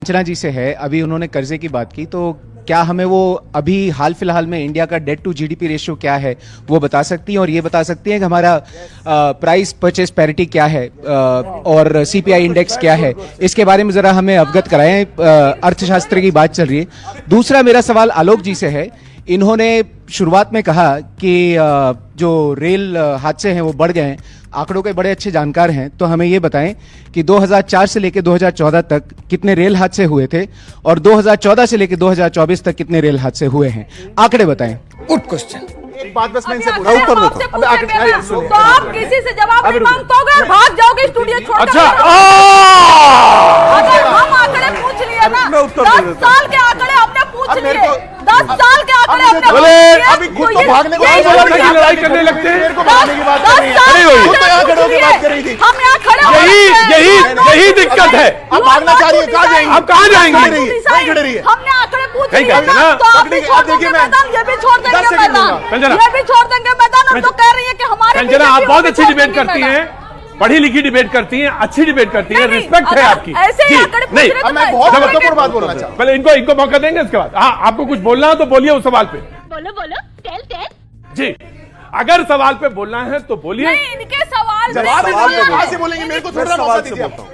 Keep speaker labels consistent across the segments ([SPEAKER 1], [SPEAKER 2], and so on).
[SPEAKER 1] कंचना जी से है। अभी उन्होंने कर्जे की बात की, तो क्या हमें वो अभी हाल फिलहाल में इंडिया का डेट टू जीडीपी रेशियो क्या है वो बता सकती हैं, और ये बता सकती हैं कि हमारा प्राइस परचेस पैरिटी क्या है और सीपीआई इंडेक्स क्या है, इसके बारे में जरा हमें अवगत कराएं। अर्थशास्त्र की बात चल रही है। दूसरा मेरा सवाल आलोक जी से है। इन्होंने शुरुआत में कहा कि जो रेल हादसे हैं वो बढ़ गए हैं, आंकड़ों के बड़े अच्छे जानकार हैं, तो हमें ये बताएं कि 2004 से लेकर 2014 तक कितने रेल हादसे हुए थे और 2014 से लेकर 2024 तक कितने रेल हादसे हुए हैं, आंकड़े बताएं।
[SPEAKER 2] Good question.
[SPEAKER 3] एक बात बस मैं इनसे
[SPEAKER 2] मैं उत्तर देता हूं।
[SPEAKER 4] तो आप किसी से जवाब नहीं मांगोगे और भाग जाओगे स्टूडियो छोड़कर।
[SPEAKER 2] अच्छा,
[SPEAKER 4] अगर हम आंकड़े पूछ लिए ना, 10 साल के आंकड़े हमने पूछ लिए, 10 साल के आंकड़े हमने पूछ लिए।
[SPEAKER 3] अभी खुद तो भागने को
[SPEAKER 2] लड़ाई करने लगते हैं।
[SPEAKER 3] मेरे को भागने की बात कर रही है, खुद तो यहाँ खड़े होकर बात कर रही थी।
[SPEAKER 4] हम यहाँ खड़े
[SPEAKER 2] यही दिक्कत है।
[SPEAKER 3] अब भागना चाह रही है, कहाँ जाएंगी?
[SPEAKER 2] अब कहाँ जाएंगी?
[SPEAKER 3] कहीं खड़े रही है।
[SPEAKER 4] हमने आंकड़े पूछ
[SPEAKER 2] कहीं
[SPEAKER 4] लिए
[SPEAKER 2] कहते ना।
[SPEAKER 4] तो आप भी छोड़ देंगे मैदान, ये भी छोड़ देंगे
[SPEAKER 3] 10 सेकंड
[SPEAKER 4] मैदान,
[SPEAKER 2] कंचना।
[SPEAKER 4] ये भी छोड़ देंगे मैदान। हम तो कह रही है कि हमारे
[SPEAKER 2] कंचना, आप बहुत अच्छी
[SPEAKER 4] छोड़
[SPEAKER 2] डिबेट
[SPEAKER 4] देंगे
[SPEAKER 2] करती
[SPEAKER 4] मैदान।
[SPEAKER 2] हैं, पढ़ी लिखी डिबेट करती हैं, अच्छी डिबेट करती हैं,
[SPEAKER 4] नहीं,
[SPEAKER 2] रिस्पेक्ट है
[SPEAKER 4] अगर
[SPEAKER 2] आपकी।
[SPEAKER 4] ऐसे ही
[SPEAKER 2] जी,
[SPEAKER 4] आंकड़े पूछ
[SPEAKER 2] नहीं,
[SPEAKER 4] रहे तो
[SPEAKER 3] अब मैं बहुत
[SPEAKER 4] छोड़
[SPEAKER 3] महत्वपूर्ण
[SPEAKER 4] देंगे।
[SPEAKER 3] बात बोलना चाहता हूँ।
[SPEAKER 2] पहले इनको मौका देंगे, उसके बाद हाँ आपको कुछ बोलना हो तो बोलिए उस सवाल पे।
[SPEAKER 5] बोलो बोलो, टेल
[SPEAKER 2] जी, अगर सवाल पे बोलना है तो बोलिए।
[SPEAKER 4] नहीं, इनके सवाल
[SPEAKER 3] जवाब
[SPEAKER 4] में-
[SPEAKER 3] कहाँ से बोलेंगे? मेरे को थोड़ा मौका दीजिए आप।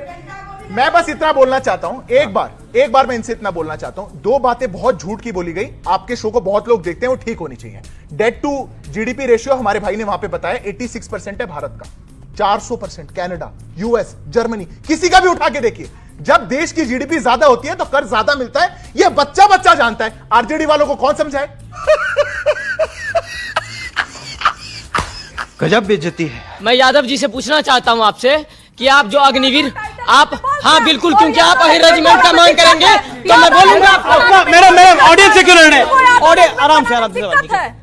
[SPEAKER 3] मैं बस इतना बोलना चाहता हूं, एक बार मैं इनसे इतना बोलना चाहता हूं। दो बातें बहुत झूठ की बोली गई, आपके शो को बहुत लोग देखते हैं, वो ठीक होनी चाहिए। डेट टू जीडीपी रेशियो हमारे भाई ने वहां पे बताया 86% है भारत का, 400% कनाडा, यूएस, जर्मनी, किसी का भी उठा के देखिए। जब देश की जीडीपी ज्यादा होती है तो कर्ज ज्यादा मिलता है, यह बच्चा जानता है। आरजेडी वालों को कौन समझाए?
[SPEAKER 6] गजब बेइज्जती है।
[SPEAKER 7] मैं यादव जी से पूछना चाहता हूं आपसे कि आप जो अग्निवीर, आप हाँ बिल्कुल, क्योंकि आप अही रेजिमेंट का मांग करेंगे तो मैं बोलूंगा आपका।
[SPEAKER 6] मैडम ऑडियंस से क्यों लड़ रहे हैं? ऑडियंस आराम से
[SPEAKER 4] दिक्कत है।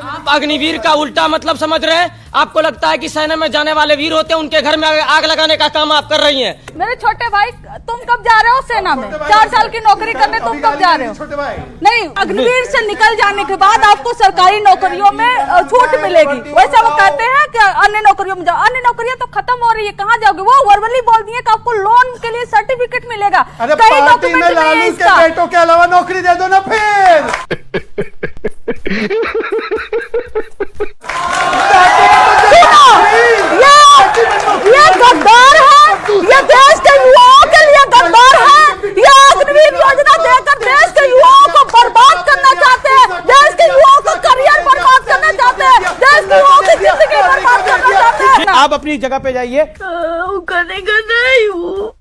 [SPEAKER 7] आप अग्निवीर का उल्टा मतलब समझ रहे हैं। आपको लगता है कि सेना में जाने वाले वीर होते हैं, उनके घर में आग लगाने का काम आप कर रही हैं।
[SPEAKER 4] मेरे छोटे भाई, तुम कब जा रहे हो सेना में? 4 साल की नौकरी करने तुम कब जा रहे हो?
[SPEAKER 3] छोटे भाई,
[SPEAKER 4] नहीं, अग्निवीर से निकल जाने के बाद आपको सरकारी नौकरियों में छूट मिलेगी। वैसे वो कहते हैं कि अन्य नौकरियों में जाओ, अन्य नौकरियां तो खत्म हो रही है, कहाँ जाओगे? वो वर्बली बोल दिए कि आपको लोन के लिए सर्टिफिकेट मिलेगा।
[SPEAKER 3] अरे
[SPEAKER 4] कई
[SPEAKER 3] पार्टी में
[SPEAKER 4] डॉक्यूमेंट नहीं है
[SPEAKER 3] लालू के
[SPEAKER 4] इसका।
[SPEAKER 3] बेटों के अलावा नौकरी दे दो ना फिर।
[SPEAKER 4] ये गद्दार है, ये देश के युवाओं के लिए गद्दार है। ये अग्निवीर योजना देकर देश के युवाओं को बर्बाद करना चाहते हैं, देश के युवाओं का करियर बर्बाद करना चाहते हैं, देश के युवाओं की जिंदगी बर्बाद करना चाहते हैं।
[SPEAKER 6] आप अपनी जगह पे जाइए।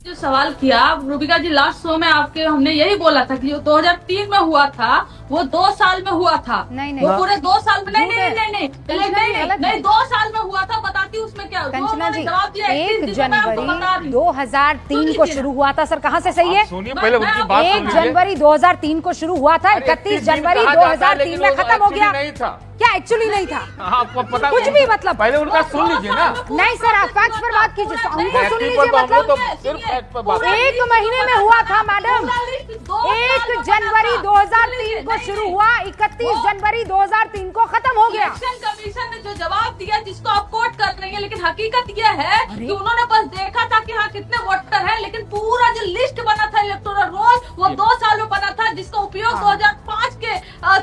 [SPEAKER 5] जो सवाल किया रूबिका जी, लास्ट शो में आपके हमने यही बोला था कि जो 2003 में हुआ था वो 2 साल में हुआ था।
[SPEAKER 8] नहीं।
[SPEAKER 5] वो पूरे 2 साल में नहीं 2 साल में हुआ था। बताती उसमें क्या
[SPEAKER 8] कंचना जी,
[SPEAKER 5] जवाब दिया
[SPEAKER 8] 1 जनवरी 2003 को शुरू हुआ था। सर कहाँ से सही है?
[SPEAKER 2] सुनिए पहले उनकी बात
[SPEAKER 8] 1 जनवरी 2003 को शुरू हुआ था, 31 जनवरी 2003 में खत्म हो गया।
[SPEAKER 2] नहीं था,
[SPEAKER 8] क्या एक्चुअली नहीं था?
[SPEAKER 2] आपको पता
[SPEAKER 8] कुछ भी मतलब।
[SPEAKER 2] पहले उनका सुन लीजिए ना।
[SPEAKER 8] नहीं सर, आप फैक्ट्स पर बात कीजिए, उनको सुन लीजिए।
[SPEAKER 2] तो
[SPEAKER 8] मतलब
[SPEAKER 2] सिर्फ फैक्ट पर बात।
[SPEAKER 8] 1 महीने में हुआ था मैडम। 1 जनवरी 2003 को शुरू हुआ, 31 जनवरी 2003 को खत्म हो गया।
[SPEAKER 5] इलेक्शन कमीशन ने जो जवाब दिया, जिसको आप कोट कर रही हैं, लेकिन हकीकत यह है कि उन्होंने बस देखा था कि हाँ कितने वोटर हैं, लेकिन पूरा जो लिस्ट बना था इलेक्टोरल रोल वो 2 साल में बना था, जिसका उपयोग 2005 के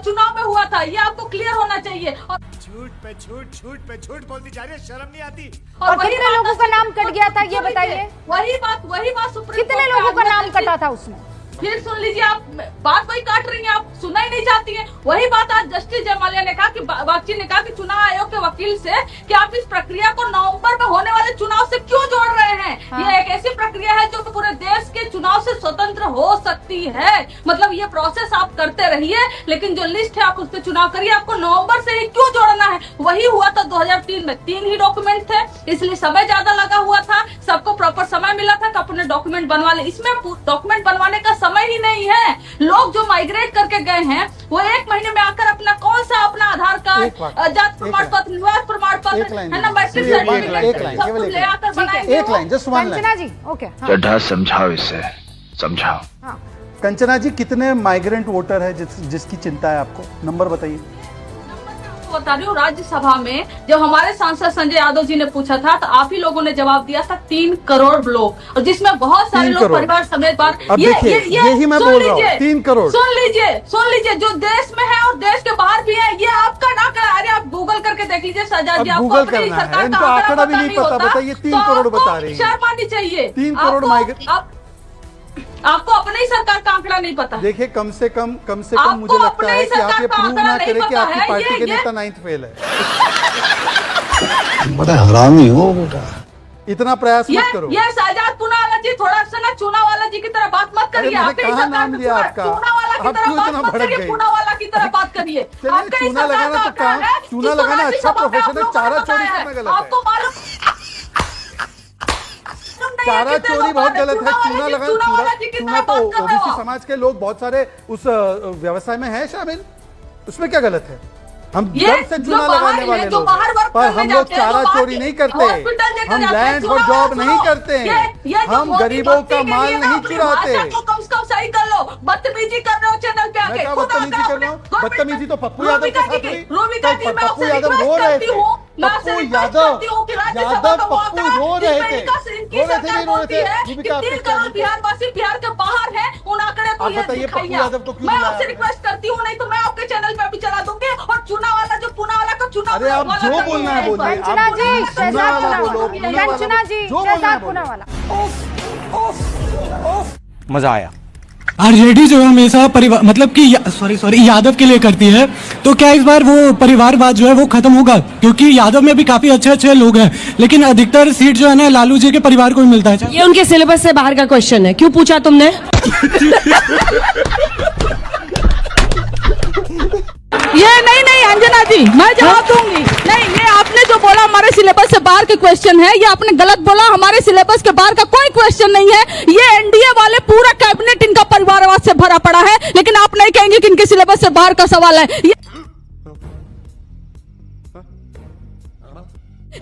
[SPEAKER 5] चुनाव में हुआ था। ये आपको क्लियर होना चाहिए। और
[SPEAKER 3] झूठ पे झूठ बोलती जा रही है, शर्म नहीं आती।
[SPEAKER 8] और कितने लोगों का नाम कट गया था ये बताइए?
[SPEAKER 5] वही बात सुप्रीम
[SPEAKER 8] कितने लोगों का नाम कटा था उसमें?
[SPEAKER 5] फिर सुन लीजिए, आप बात वही काट रही हैं, आप सुनना ही नहीं चाहती हैं। वही बात आज जस्टिस जयमाल्या ने कहा कि बागची ने कहा कि चुनाव आयोग के वकील से कि आप इस प्रक्रिया को नवंबर में होने वाले चुनाव से क्यों जोड़ रहे हैं।
[SPEAKER 8] हाँ।
[SPEAKER 5] ये एक ऐसी प्रक्रिया है जो पूरे देश के चुनाव से स्वतंत्र हो सकती है। मतलब ये प्रोसेस आप करते रहिए, लेकिन जो लिस्ट है आप उस पर चुनाव करिए। आपको नवंबर से ही क्यों जोड़ना है? वही हुआ था 2003 में, 3 ही डॉक्यूमेंट थे, इसलिए समय ज्यादा लगा हुआ था। सबको प्रॉपर समय मिला था कि अपने डॉक्यूमेंट बनवा ले। इसमें डॉक्यूमेंट बनवाने का समय ही नहीं है। लोग जो माइग्रेट करके गए हैं वो 1 महीने में आकर अपना कौन सा अपना आधार कार्ड, जाति प्रमाण पत्र, निवास प्रमाण पत्र है ना, मैट्रिक सर्टिफिकेट सब कुछ ले आकर बनाएंगे।
[SPEAKER 3] एक लाइन, जस्ट 1 लाइन।
[SPEAKER 8] कंचना जी, ओके।
[SPEAKER 6] चड्ढा समझाओ इसे, समझाओ।
[SPEAKER 8] हाँ।
[SPEAKER 3] कंचना जी, कितने माइग्रेंट वोटर है जिसकी चिंता है आपको? नंबर बताइए।
[SPEAKER 5] बता रही हूँ, राज्यसभा में जब हमारे सांसद संजय यादव जी ने पूछा था तो आप ही लोगों ने जवाब दिया था 3 करोड़ लोग, और जिसमें बहुत सारे लोग परिवार समेत बाहर।
[SPEAKER 9] अब देखिए, यही मैं बोल रहा हूँ, 3 करोड़।
[SPEAKER 5] सुन लीजिए जो देश में है और देश के बाहर भी है, ये आपका ना करा रहे, आप गूगल करके देख लीजिए शहजाद जी, आपको
[SPEAKER 9] गूगल
[SPEAKER 5] अपनी
[SPEAKER 9] करना है,
[SPEAKER 5] सरकार
[SPEAKER 9] इनको
[SPEAKER 5] का
[SPEAKER 9] आंकड़ा भी नहीं पता।
[SPEAKER 5] होता,
[SPEAKER 9] बताइए, 3
[SPEAKER 5] तो
[SPEAKER 9] करोड़
[SPEAKER 5] आपको
[SPEAKER 9] बता रही है।
[SPEAKER 5] शर्म आनी चाहिए।
[SPEAKER 9] 3 करोड़ माइग्रेंट।
[SPEAKER 5] आपको अपने ही सरकार का आंकड़ा नहीं पता।
[SPEAKER 9] देखिए, कम से कम
[SPEAKER 5] आपको
[SPEAKER 9] मुझे लगता
[SPEAKER 5] अपने
[SPEAKER 9] है
[SPEAKER 5] ही
[SPEAKER 9] कि आप ये
[SPEAKER 5] सरकार का
[SPEAKER 9] प्रूव
[SPEAKER 5] आंकड़ा
[SPEAKER 9] ना
[SPEAKER 5] नहीं
[SPEAKER 9] करें कि
[SPEAKER 5] पता
[SPEAKER 9] आपकी
[SPEAKER 5] है,
[SPEAKER 9] पार्टी के
[SPEAKER 5] ये-
[SPEAKER 9] नेता 9th फेल है।
[SPEAKER 10] बड़ा हरामी हो बेटा।
[SPEAKER 9] इतना प्रयास मत करो।
[SPEAKER 5] ये शहजाद पूनावाला जी थोड़ा सा ना चूनावाला जी की तरह बात मत करिए।
[SPEAKER 9] मैंने
[SPEAKER 5] आपके ही
[SPEAKER 9] कहाँ
[SPEAKER 5] सरकार
[SPEAKER 9] नाम
[SPEAKER 5] में
[SPEAKER 9] लिया आपका?
[SPEAKER 5] चूनावाला की
[SPEAKER 9] आप
[SPEAKER 5] तरह
[SPEAKER 9] क्यों
[SPEAKER 5] बात
[SPEAKER 9] इतना
[SPEAKER 5] मत
[SPEAKER 9] भड़क
[SPEAKER 5] करिए,
[SPEAKER 9] गई?
[SPEAKER 5] पूनावाला की तरह बात करिए।
[SPEAKER 9] चलिए,
[SPEAKER 5] आपके ही
[SPEAKER 9] चूना
[SPEAKER 5] सरकार
[SPEAKER 9] लगाना
[SPEAKER 5] का
[SPEAKER 9] तो
[SPEAKER 5] आंकड़ा
[SPEAKER 9] काम-
[SPEAKER 5] है,
[SPEAKER 9] चूना
[SPEAKER 5] जिसको
[SPEAKER 9] लगाना
[SPEAKER 5] राज्य
[SPEAKER 9] अच्छा
[SPEAKER 5] सभा में
[SPEAKER 9] प्रोफेशन
[SPEAKER 5] आप
[SPEAKER 9] है,
[SPEAKER 5] लोगों
[SPEAKER 9] चारा
[SPEAKER 5] ने
[SPEAKER 9] चोरी
[SPEAKER 5] बताया
[SPEAKER 9] कितना
[SPEAKER 5] है।
[SPEAKER 9] गलत है?
[SPEAKER 5] आपको मालूम
[SPEAKER 9] चारा चोरी बहुत गलत है। चूना लगाना, चूना तो ओबीसी
[SPEAKER 5] समाज
[SPEAKER 9] समाज के लोग बहुत सारे उस व्यवसाय में है शामिल, उसमें क्या गलत है? हम
[SPEAKER 5] ये
[SPEAKER 9] जब से
[SPEAKER 5] जो
[SPEAKER 9] चूना
[SPEAKER 5] बाहर
[SPEAKER 9] लगाने
[SPEAKER 5] है,
[SPEAKER 9] वाले
[SPEAKER 5] जो
[SPEAKER 9] लोग
[SPEAKER 5] बाहर
[SPEAKER 9] हैं।
[SPEAKER 5] वर्क
[SPEAKER 9] पर
[SPEAKER 5] करने
[SPEAKER 9] हम लोग
[SPEAKER 5] जाते हैं,
[SPEAKER 9] चारा
[SPEAKER 5] जो बाहर
[SPEAKER 9] चोरी नहीं करते,
[SPEAKER 5] हॉस्पिटल लेकर
[SPEAKER 9] हम
[SPEAKER 5] जाते हैं,
[SPEAKER 9] लैंड फॉर
[SPEAKER 5] सुनो,
[SPEAKER 9] जॉब
[SPEAKER 5] सुनो,
[SPEAKER 9] नहीं करते हैं,
[SPEAKER 5] ये जो
[SPEAKER 9] हम
[SPEAKER 5] मोदी
[SPEAKER 9] गरीबों
[SPEAKER 5] भक्ति
[SPEAKER 9] का
[SPEAKER 5] के
[SPEAKER 9] माल
[SPEAKER 5] लिए ना
[SPEAKER 9] नहीं
[SPEAKER 5] अपनी
[SPEAKER 9] चुराते।
[SPEAKER 5] भाषा को कम से कम सही कर लो। बदतमीजी कर रहे हो चैनल पे
[SPEAKER 9] मैं
[SPEAKER 5] आके।
[SPEAKER 9] क्या
[SPEAKER 5] खुद
[SPEAKER 9] बदतमीजी
[SPEAKER 5] आकर
[SPEAKER 9] कर रहा हूँ?
[SPEAKER 5] अपने-
[SPEAKER 9] बदतमीजी तो पप्पू यादव के साथ हुई।
[SPEAKER 5] रूबिका जी, मैं
[SPEAKER 9] पप्पू
[SPEAKER 5] आपसे
[SPEAKER 9] यादव
[SPEAKER 5] रिक्वेस्ट
[SPEAKER 9] रो रहे
[SPEAKER 5] करती
[SPEAKER 9] थे।
[SPEAKER 5] हूँ, मैं आपसे
[SPEAKER 9] पप्पू
[SPEAKER 5] रिक्वेस्ट
[SPEAKER 9] यादव
[SPEAKER 5] करती हूँ कि राज्यसभा में वो
[SPEAKER 9] पप्पू
[SPEAKER 5] आंकड़ा
[SPEAKER 9] रो रहे
[SPEAKER 5] जिसमें
[SPEAKER 9] थे।
[SPEAKER 5] इनकी
[SPEAKER 9] रो रहे थे,
[SPEAKER 5] सरकार
[SPEAKER 9] नहीं रो रहे
[SPEAKER 5] बोलती
[SPEAKER 9] थे।
[SPEAKER 5] है कि
[SPEAKER 9] रूबिका,
[SPEAKER 5] 3
[SPEAKER 9] आपके
[SPEAKER 5] करोड़
[SPEAKER 9] क्या-
[SPEAKER 5] बिहारवासी बिहार के बाहर है, उन आंकड़े को
[SPEAKER 9] आप
[SPEAKER 5] ये
[SPEAKER 9] बताइए,
[SPEAKER 5] दिखाइए।
[SPEAKER 9] पप्पू यादव को क्यों
[SPEAKER 5] मैं
[SPEAKER 9] बुलाया
[SPEAKER 5] आपसे
[SPEAKER 9] आपने?
[SPEAKER 5] रिक्वेस्ट करती हूँ, नहीं तो मैं आपके चैनल पे भी चला दूंगी और चुनावाला जो पुनावाला का चुनाव
[SPEAKER 9] अरे आप जो बोलना है बोलिए।
[SPEAKER 8] कंचना जी, शहजाद
[SPEAKER 9] बोलो,
[SPEAKER 8] पूनावाला। कंचना जी,
[SPEAKER 9] जो बोलना है
[SPEAKER 8] शहजाद
[SPEAKER 9] बोलो।
[SPEAKER 8] पूनावाला।
[SPEAKER 6] मजा आया।
[SPEAKER 11] आरजेडी जो है हमेशा परिवार मतलब कि सॉरी यादव के लिए करती है, तो क्या इस बार वो परिवारवाद जो है वो खत्म होगा? क्योंकि यादव में भी काफी अच्छे अच्छे लोग हैं, लेकिन अधिकतर सीट जो है ना लालू जी के परिवार को ही मिलता है।
[SPEAKER 7] ये उनके सिलेबस से बाहर का क्वेश्चन है, क्यों पूछा तुमने?
[SPEAKER 4] ये नहीं अंजना जी, मैं जवाब दूंगी। नहीं, ये आपने जो बोला हमारे सिलेबस से बाहर के क्वेश्चन है, ये आपने गलत बोला। हमारे सिलेबस के बाहर का कोई क्वेश्चन नहीं है। ये एनडीए वाले पूरा कैबिनेट इनका परिवारवाद से भरा पड़ा है, लेकिन आप नहीं कहेंगे कि इनके सिलेबस से बाहर का सवाल है।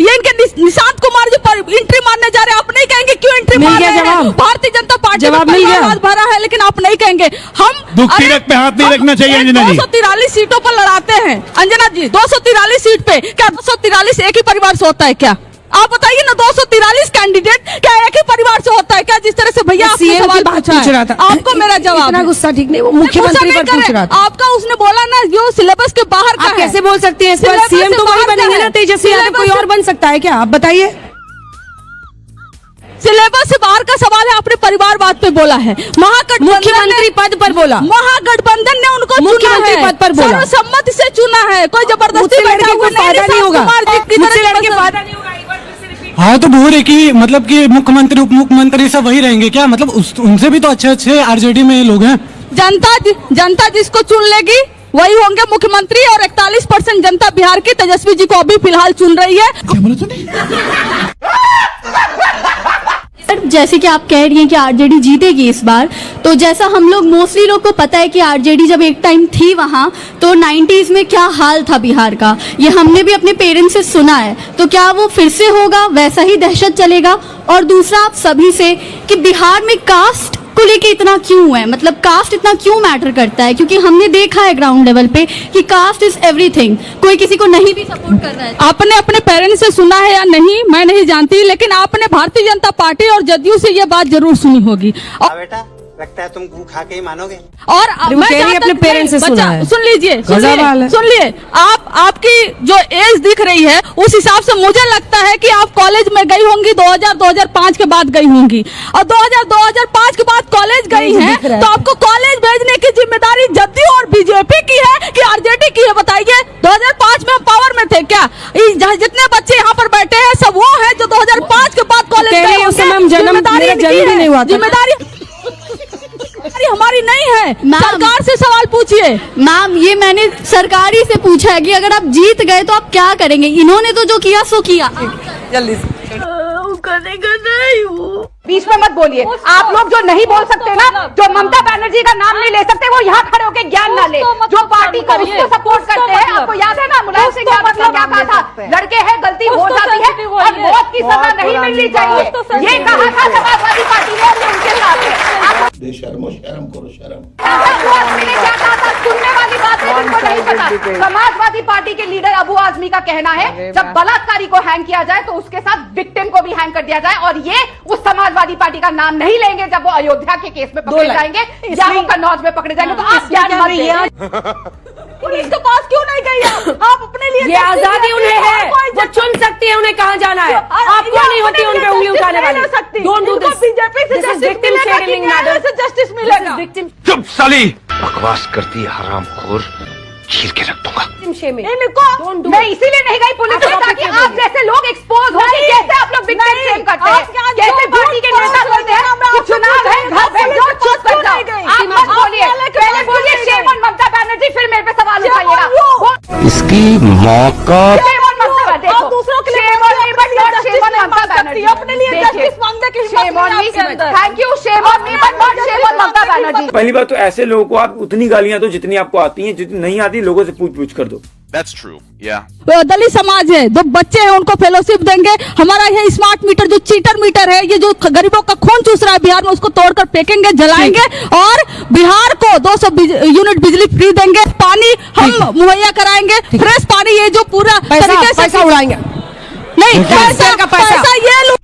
[SPEAKER 4] ये इनके निशांत कुमार जी पर एंट्री मारने जा रहे हैं, आप नहीं कहेंगे क्यों एंट्री
[SPEAKER 7] मिल
[SPEAKER 4] मार
[SPEAKER 7] गया
[SPEAKER 4] रहे हैं?
[SPEAKER 7] जवाब?
[SPEAKER 4] भारतीय जनता पार्टी
[SPEAKER 7] जवाब
[SPEAKER 4] में
[SPEAKER 7] मिल गया?
[SPEAKER 4] परिवारवाद भरा है, लेकिन आप नहीं कहेंगे। हम
[SPEAKER 2] दुख तिलक पे हाथ नहीं रखना चाहिए, अंजना जी।
[SPEAKER 4] 243 सीटों पर लड़ाते हैं अंजना जी, 243 सीट पे। क्या 243 एक ही परिवार से होता है क्या? आप बताइए ना, 243 कैंडिडेट क्या एक ही परिवार से होता है क्या? जिस तरह से भैया आपने
[SPEAKER 7] सीएम की
[SPEAKER 4] सवाल
[SPEAKER 7] बात
[SPEAKER 4] पूछा
[SPEAKER 7] पूछ रहा
[SPEAKER 4] है,
[SPEAKER 7] था।
[SPEAKER 4] आपको मेरा जवाब
[SPEAKER 7] इतना
[SPEAKER 4] है।
[SPEAKER 7] गुस्सा ठीक नहीं, वो मुख्यमंत्री
[SPEAKER 4] गुस्सा
[SPEAKER 7] पर
[SPEAKER 4] नहीं
[SPEAKER 7] पूछ
[SPEAKER 4] करें।
[SPEAKER 7] रहा था।
[SPEAKER 4] आपका उसने बोला ना जो सिलेबस के बाहर का
[SPEAKER 7] आप
[SPEAKER 4] है।
[SPEAKER 7] कैसे बोल सकती हैं इस पर?
[SPEAKER 4] सिलेबस
[SPEAKER 7] सीएम
[SPEAKER 4] से
[SPEAKER 7] तो वही
[SPEAKER 4] बाहर का
[SPEAKER 7] बनेंगे
[SPEAKER 4] है।
[SPEAKER 7] ना, तेजस्वी यादव कोई
[SPEAKER 4] सिलेबस
[SPEAKER 7] और बन सकता है क्या? आप बताइए।
[SPEAKER 4] सिलेबस से बाहर का सवाल है, आपने परिवारवाद पे बोला है।
[SPEAKER 7] मुख्यमंत्री पद पर बोला,
[SPEAKER 4] महागठबंधन ने उनको
[SPEAKER 7] मुख्यमंत्री पद पर बोला,
[SPEAKER 4] सर्वसम्मति से चुना है, कोई जबरदस्ती
[SPEAKER 7] मुझसे लड़के
[SPEAKER 4] बैठा
[SPEAKER 7] को
[SPEAKER 4] हुआ
[SPEAKER 7] फायदा नहीं होगा, मुझसे लड़के फायदा नहीं होगा।
[SPEAKER 11] हाँ, तो बोल रहे कि मतलब कि मुख्यमंत्री उप मुख्यमंत्री सब वही रहेंगे क्या? मतलब उनसे भी तो अच्छे अच्छे आरजेडी में लोग हैं।
[SPEAKER 4] जनता जिसको चुन लेगी वही होंगे मुख्यमंत्री, और 41% जनता बिहार की तेजस्वी जी को अभी फिलहाल चुन रही है।
[SPEAKER 11] क्या बोला तूने?
[SPEAKER 12] जैसे कि आप कह रही हैं कि आरजेडी जीतेगी इस बार, तो जैसा हम लोग मोस्टली लोग को पता है कि आरजेडी जब एक टाइम थी वहाँ, तो 90s में क्या हाल था बिहार का, ये हमने भी अपने पेरेंट्स से सुना है। तो क्या वो फिर से होगा, वैसा ही दहशत चलेगा? और दूसरा आप सभी से कि बिहार में कास्ट को लेके इतना क्यों है, मतलब कास्ट इतना क्यों मैटर करता है? क्योंकि हमने देखा है ग्राउंड लेवल पे कि कास्ट इज एवरीथिंग, कोई किसी को नहीं भी सपोर्ट कर रहा है।
[SPEAKER 4] आपने अपने पेरेंट्स से सुना है या नहीं मैं नहीं जानती, लेकिन आपने भारतीय जनता पार्टी और जदयू से ये बात जरूर सुनी होगी। और
[SPEAKER 6] बेटा लगता है तुम गू खा के ही मानोगे।
[SPEAKER 4] और
[SPEAKER 7] वो
[SPEAKER 4] मैं
[SPEAKER 7] कह रही है अपने पेरेंट्स से सुना है।
[SPEAKER 4] सुन लीजिए आपकी जो एज दिख रही है उस हिसाब से मुझे लगता है कि आप कॉलेज में गई होंगी 2000-2005 के बाद गई होंगी, और 2000-2005 के बाद कॉलेज गई हैं, तो आपको कॉलेज भेजने की जिम्मेदारी जदयू और बीजेपी की है कि आरजेडी की है? बताइए, 2005 में हम पावर में थे क्या? जितने बच्चे यहाँ पर बैठे हैं सब वो हैं जो 2005 के बाद कॉलेज गए होंगे। जिम्मेदारी हमारी नहीं है, सरकार से सवाल पूछिए।
[SPEAKER 12] मैम, ये मैंने सरकारी से पूछा है कि अगर आप जीत गए तो आप क्या करेंगे? इन्होंने तो जो किया सो किया।
[SPEAKER 7] जल्दी से
[SPEAKER 8] बीच में मत बोलिए। आप लोग जो नहीं बोल सकते ना, जो ममता बनर्जी का नाम नहीं ले सकते, वो यहाँ खड़े होकर ज्ञान ना ले। जो पार्टी को उसको सपोर्ट करते हैं, आपको याद है ना मुलायम सिंह यादव ने क्या कहा था? लड़के हैं, गलती हो जाती है और मौत की सजा नहीं मिलनी चाहिए, ये कहा था समाजवादी पार्टी ने, उनके साथ है।
[SPEAKER 10] शर्म करो, शर्म।
[SPEAKER 8] क्या कहा था? सुनने वाली बात शायद इनको नहीं पता, समाजवादी पार्टी के लीडर अबू आजमी का कहना है जब बलात्कारी को हैंग किया जाए तो उसके साथ विक्टिम को भी हैंग कर दिया जाए, और ये उस समाजवादी पार्टी का नाम नहीं लेंगे जब वो अयोध्या के केस में पकड़े जाएंगे या वो कन्नौज में पकड़े जाएंगे। तो आप क्या
[SPEAKER 4] पुलिस के पास क्यों नहीं गई आप अपने लिए?
[SPEAKER 8] ये आजादी उन्हें है, वो चुन सकती है उन्हें कहाँ जाना है। आपको नहीं होती उन पे उंगली उठाने वाली। Don't do this.
[SPEAKER 4] बीजेपी से जस्टिस मिलेगा।
[SPEAKER 2] चुप साली।
[SPEAKER 6] बकवास करती है हरामखोर, चीर के रख दूंगा।
[SPEAKER 8] मैं इसीलिए नहीं गई पुलिस में ताकि आप जैसे लोग एक्सपोज हो कि कैसे आप लोग विक्टिम शेम करते हैं, कैसे पार्टी के नेता करते हैं कि चुनाव है घर पे जो चुप कर जाओ। आप मत बोलिए, पहले बोलिए शेम ऑन ममता बनर्जी, फिर मेरे पे सवाल उठाइएगा।
[SPEAKER 6] इसकी मौका
[SPEAKER 8] शेम ऑन ममता, देखो दूसरों के लिए शेम ऑन ममता बनर्जी, अपने लिए जस्टिस मांगने की shame on me. Thank you, shame on me but not shame on Mamata Banerjee.
[SPEAKER 10] पहली बात तो ऐसे लोगों को आप उतनी गालियां दो जितनी आपको आती हैं, जितनी नहीं आती लोगों से पूछ कर दो।
[SPEAKER 6] That's true, yeah.
[SPEAKER 4] दलित समाज है, जो बच्चे हैं उनको फेलोशिप देंगे। हमारा ये स्मार्ट मीटर जो चीटर मीटर है, ये जो गरीबों का खून चूस रहा है बिहार में, उसको तोड़कर फेंकेंगे, जलाएंगे और बिहार को 200 यूनिट बिजली फ्री देंगे। पानी हम मुहैया कराएंगे, फ्रेश पानी, ये जो पूरा तरीके से
[SPEAKER 8] पैसा उड़ाएंगे
[SPEAKER 4] नहीं, पैसा ये